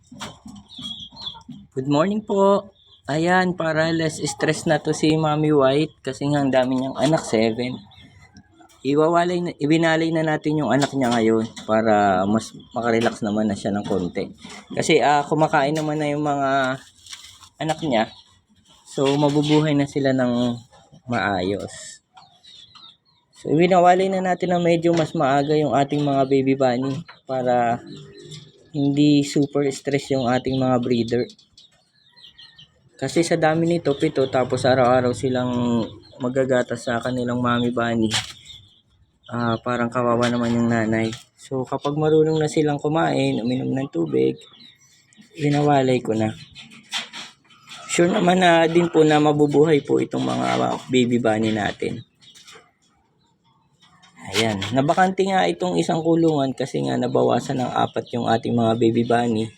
Good morning po. Ayan, para less stress na to si Mommy White kasi nga ang dami niyang anak, 7. Ibinalay na natin yung anak niya ngayon para mas makarelax naman na siya ng konti. Kasi kumakain naman na yung mga anak niya. So mabubuhay na sila ng maayos. So ibinawalay na natin na medyo mas maaga yung ating mga baby bunny para hindi super stress yung ating mga breeder. Kasi sa dami nito, 7, tapos araw-araw silang magagatas sa kanilang mommy bunny. Parang kawawa naman yung nanay. So kapag marunong na silang kumain, uminom ng tubig, winawalay ko na. Sure naman na din po na mabubuhay po itong mga baby bunny natin. Ayan, nabakante nga itong isang kulungan kasi nga nabawasan ng 4 yung ating mga baby bunny.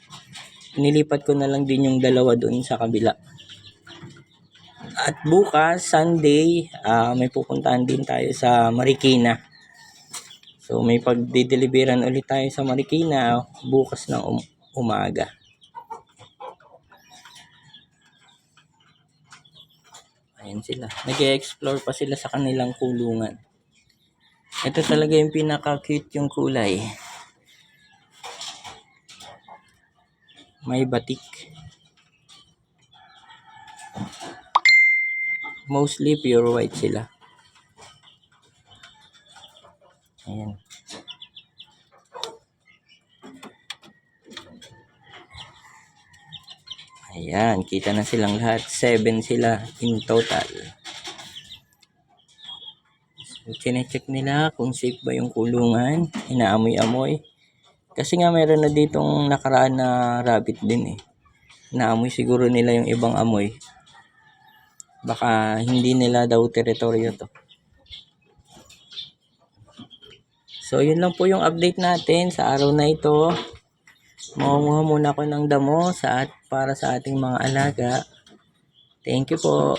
Nilipat ko na lang din yung 2 doon sa kabila. At bukas, Sunday, may pupuntahan din tayo sa Marikina. So may pagdideliveran ulit tayo sa Marikina bukas ng umaga. Ayan sila. Nag-e-explore pa sila sa kanilang kulungan. Ito talaga yung pinaka-cute yung kulay. May batik. Mostly pure white sila. Ayan. Ayan, kita na silang lahat. 7 sila in total. So, chinecheck nila kung safe ba yung kulungan. Inaamoy-amoy. Kasi nga meron na ditong nakaraan na rabbit din eh. Naamoy siguro nila yung ibang amoy. Baka hindi nila daw teritoryo to. So yun lang po yung update natin sa araw na ito. Mangunguha muna ako ng damo para sa ating mga alaga. Thank you po.